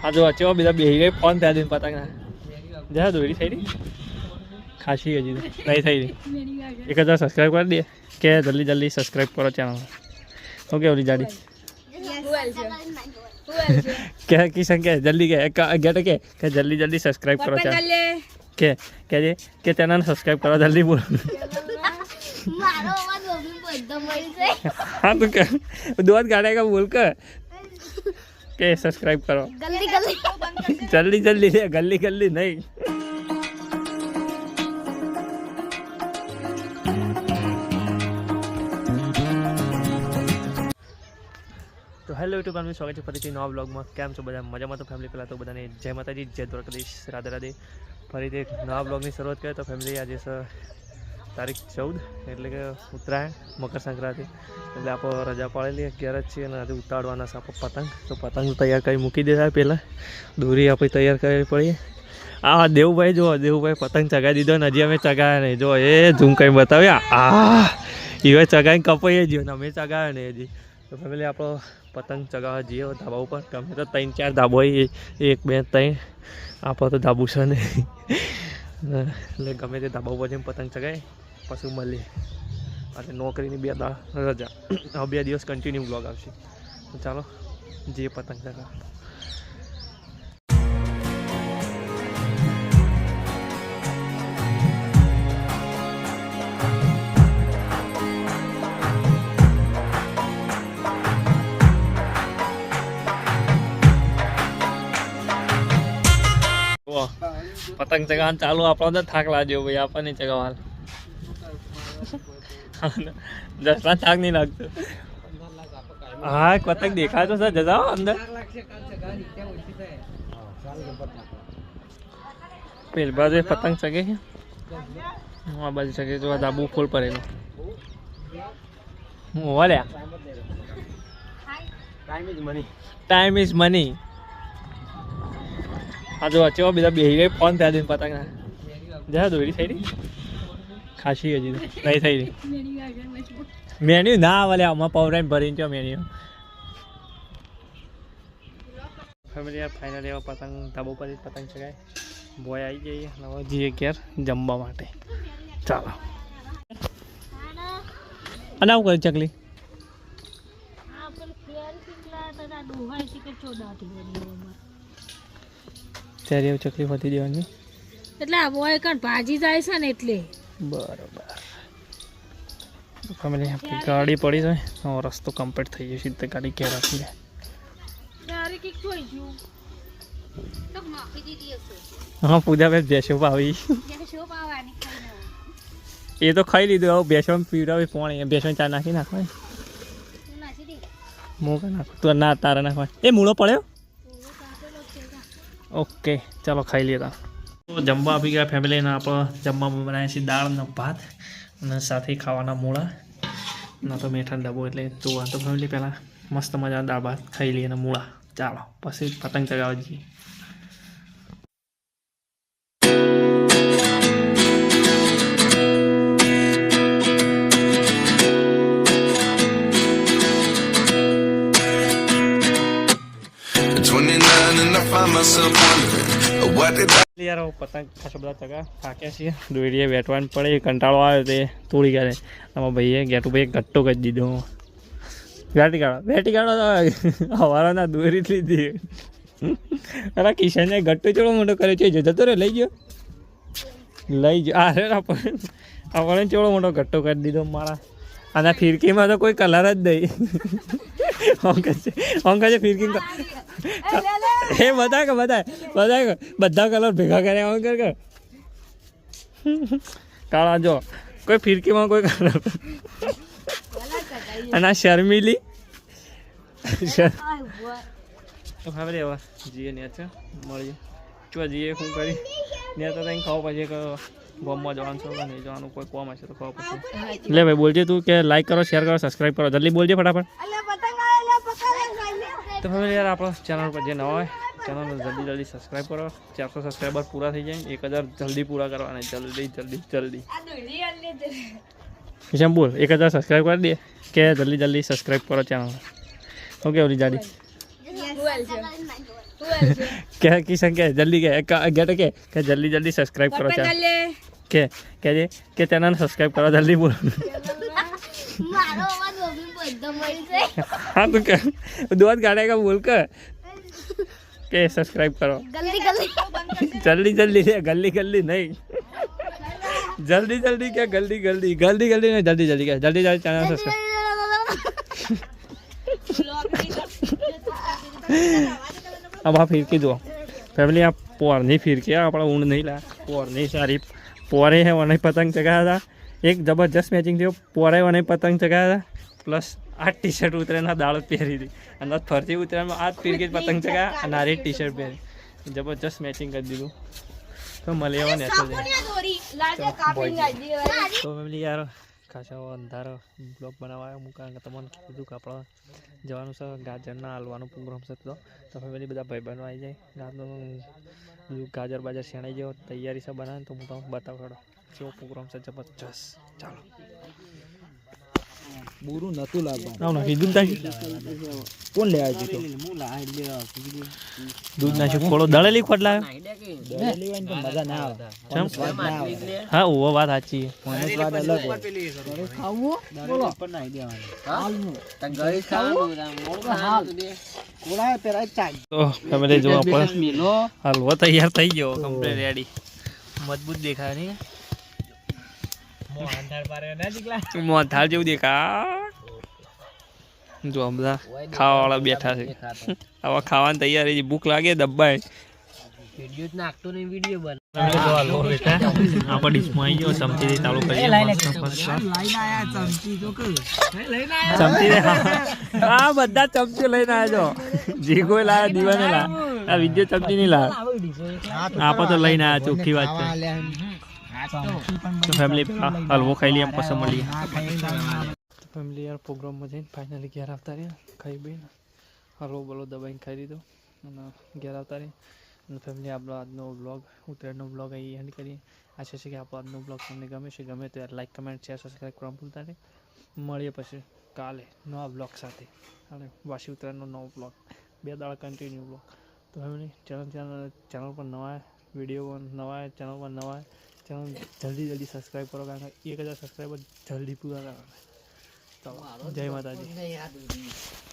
આ જો અચેવા બધા બેહી ગઈ ફોન ત્યાં દઈને પતંગ જા દોરી થઈ રહી ખાસી હજી નહીં થઈ રહી 1000 સબસ્ક્રાઈબ કરી દે કે જલ્દી જલ્દી સબસ્ક્રાઈબ કરો ચેનલ ઓકે ઓલી જાડી કે કિશન કે જલ્દી કે જલ્દી જલ્દી સબસ્ક્રાઈબ કરો ચેનલ કે ચેનલ સબસ્ક્રાઈબ કરો જલ્દી બોલ हाँ तो क्या दो गाने का बोल कर के सब्सक्राइब करो जल्दी जल्दी गल्ली गल्ली नहीं तो हेलो यूट्यूब में स्वागत है फरीથી नवा ब्लॉगમાં કેમ છો બધા મજામાં તો ફેમિલી પહેલાં તો બધાને જય માતાજી જય દ્વારકાધીશ રાધે રાધે ફરીથી એક નવા બ્લોગની શરૂઆત કરીએ તો ફેમિલી આજે તારીખ 14 એટલે કે ઉત્તરાયણ મકર સંક્રાંતિ એટલે આપણે રજા પાડેલી 11 જ છીએ અને આજે ઉતારવાના છે આપણે પતંગ તો પતંગ તૈયાર કરી મૂકી દેતા પહેલાં દોરી આપણે તૈયાર કરવી પડીએ આ દેવુભાઈ જો દેવુભાઈ પતંગ ચગાવી દીધો ને હજી અમે ચગાવ્યા નહીં જો એ ઝૂમ કંઈ બતાવ્યા એવા ચગાવીને કપાઈ ગયો ને અમે ચગાવ્યા નહીં હજી તો ફેમિલી આપણો પતંગ ચગાવવા જઈએ ધાબા ઉપર ગમે તો 3-4 ધાબો હોય 1 2 3 આપણે તો ધાબુ છે નહીં એટલે ગમે તે ધાબા ઉપર જઈને પતંગ ચગાવી પછી મળીએ અને નોકરીની 2 રજા હવે 2 દિવસ કન્ટિન્યુ બ્લોગ આવશે તો ચાલો જઈએ પતંગ ચગાવવા પતંગ ચગાવવાનું ચાલુ આપણો તો થાક લાગ્યો ભાઈ આપણને ચગાવવાનું જસલા થાક નહીં લાગતો હા પતંગ દેખાતો સર જજાઓ અંદર પેલી બાજુ પતંગ ચગે છે આ બાજુ ચગે જો આ ધાબુ ફૂલ પડેલો વાલ્યા ટાઈમ ઇઝ મની આ જો અચેવા બધા બેહી ગઈ ફોન ત્યાં દઈને પતંગ જા દોરી થઈ રહી ખાસી હજી નહીં થઈ રહી મેન્યુ ના વાલે આમાં પવરાઈને ભરીને છો મેન્યુ ફેમિલી યાર ફાઇનલી એવા પતંગ ધાબા પર પતંગ ચગાય બોય આવી જઈએ હવે જઈએ ઘેર જમવા માટે ચાલો અને આવું કરી ચકલી ત્યારે એવું ચકલી વધી દેવાની એટલે આ બોય કણ ભાજી જાય છે ને એટલે બરોબર ફેમિલી આપણી ગાડી પડી જાય રસ્તો કમ્પ્લીટ થઈ જશે તો ગાડી ક્યાં રાખી હા પૂજા બેસ બેસો પાવી એ તો ખાઈ લીધું હવે બેસો પીવડાવી પોણી બેસો ચા નાખી નાખવા મૂકા નાખ તું ના તારા નાખવા એ મૂળો પડ્યો ઓકે ચાલો ખાઈ લઈએ તો જમવા આપી ગયા ફેમિલીને આપણે જમવામાં બનાવ્યા છીએ દાળનો ભાત અને સાથે ખાવાના મૂળા ના તો મેઠાનો ડબ્બો એટલે તો આ તો ફેમિલી પહેલાં મસ્ત મજા દાળ ભાત ખાઈ લઈએ અને મૂળા ચાલો પછી પતંગ ચગાવવા જઈએ યાર પતંગ ખાસા બધા ચગા થાક્યા છીએ દોરીએ વેટવાનું પડે કંટાળો આવ્યો તે તોડી ગયા આમાં ભાઈએ ગેટુભાઈએ ઘટ્ટો કરી દીધો વેટી કાઢો હવાના દોરી લીધી અરે કિશને ઘટ્ટો ચેડો મોટો કર્યો છે જતો રે લઈ ગયો અરે આપણે ચેડો મોટો ઘટ્ટો કરી દીધો મારા અને ફિરકીમાં તો કોઈ કલર જ નહીં અંક છે ફિરકી એ બધા કલર ભેગા કર્યા અંકર કર કાળા જો કોઈ ફિરકીમાં કોઈ કલર અને આ શર્મિલી હવે રેવા જીએ ને છે મળીએ ચો જીએ શું કરી ને તો કંઈ ખાવ પછી ગોમમાં જવાનું છે નહીં જવાનું કોઈ કોમ હશે તો ખાવ પછી લે ભાઈ બોલજે તું કે લાઈક કરો શેર કરો સબસ્ક્રાઈબ કરો જલ્દી બોલજે ફટાફટ તો હવે યાર આપણો ચેનલ પર જે નવા હોય ચેનલ જલ્દી સબસ્ક્રાઈબ કરો 400 સબસ્ક્રાઈબર પૂરા થઈ જાય 1000 જલ્દી પૂરા કરો અને જલ્દી કેમ બોલ 1000 સબસ્ક્રાઈબ કરી દે કે જલ્દી સબસ્ક્રાઈબ કરો ચેનલ ઓકે ઓલી જાડી કે કિશન કે જલ્દી કે જલ્દી સબસ્ક્રાઇબ કરો ચેનલ કે ચેનલ સબસ્ક્રાઇબ કરો જલ્દી બોલ हाँ तो क्या दुआत गाने का बोल कर के सब्सक्राइब करो जल्दी जल्दी नहीं जल्दी क्या जल्दी नहीं जल्दी क्या जल्दी चैनल सब्सक्राइब अब आप फिर की दो फैमिली आप पोर नहीं फिर के अपना ऊँट नहीं ला पोर नहीं सारी पोरे है वहाँ पतंग चगाया था एक जबरदस्त मैचिंग थी पोरे वहाँ पतंग चगाया था प्लस आ टी शर्ट उतरे ना दाड़ पहरी थी અને ફરતી ઉતરાયણમાં આ જ ફીરકી પતંગ ચગાવ્યા અને આ રેડ ટી શર્ટ પહેરી જબરજસ્ત મેચિંગ કરી દીધું તો મળી આવવા નેચર તો ફેમિલી યાર ખાસા અંધારો બ્લોગ બનાવવા હું કારણ કે તમને કીધું કે આપણે જવાનું છે ગાજરના હાલવાનો પ્રોગ્રામ છે તો ફેમિલી બધા ભાઈબંધો આવી જાય રાતનું ગાજર બાજર શેણાઈ ગયો તૈયારી છે બનાવે તો હું તમને બતાવડો કેવો પ્રોગ્રામ છે જબરજસ્ત ચાલો બુરું નતું લાગવાનું આવ નાખી દૂધ નાખી કોણ લેવા જતો દૂધ નાખ્યું ખોળો દળેલી ખોટ લાવે મજા ના આવે સ્વાદ ના આવે હા ઓ વાત સાચી મને સ્વાદ અલગ હોય ખાવું બોલો પણ નાઈ દેવાનું હાલનું તંગરી ખાવું હાલ બોલાય પેલા ચાઈ તો ફેમિલી જો આપણે હલવો તૈયાર થઈ ગયો કમ્પ્લીટ રેડી મજબૂત દેખાય નહીં મોહનથાળ જેવું દેખા જો બધા ખાવાવાળા બેઠા છે આવા ખાવાની તૈયારી છે ભૂખ લાગે દબાય આપણે ડીશમાં આવી ગયો ચમચી ચાલુ કરીએ ચમચી હા બધા ચમચી લઈને આવ્યા છો જે કોઈ લાવે દીવાને લાવે આ વિડીયો ચમચી નહીં લાવે આપણે તો લઈને આવ્યા ચોખ્ખી વાત છે તો ફેમિલી હલવો ખાઈ લઈએ પછી મળીએ ફેમિલી યાર પ્રોગ્રામમાં જઈને ફાઇનલી ઘેર આવતા રહ્યા ખાઈ બેન હલવો બલો દબાઈને ખાઈ લીધો અને ઘેર આવતા રહી અને ફેમિલી આપણો આજનો બ્લોગ ઉત્તરાયણનો બ્લોગ અહીં એન્ડ કરીએ આશા છે કે આપણો આજનો બ્લોગ તમને ગમે છે ગમે તો યાર લાઈક કમેન્ટ શેર સબસ્ક્રાઈબ કરવા ભૂલતા નહીં મળીએ પછી કાલે નવા બ્લોગ સાથે અને વાસી ઉત્તરાયણનો નવો બ્લોગ 2 દાડા કન્ટિન્યુ બ્લોગ તો ફેમિલી ચેનલ પર નવા વિડીયો પર નવા ચેનલ પર નવા ચેનલ જલ્દી સબસ્ક્રાઈબ કરો કારણ કે 1000 સબસ્ક્રાઈબર જલ્દી પૂરા કરવાના તો જય માતાજી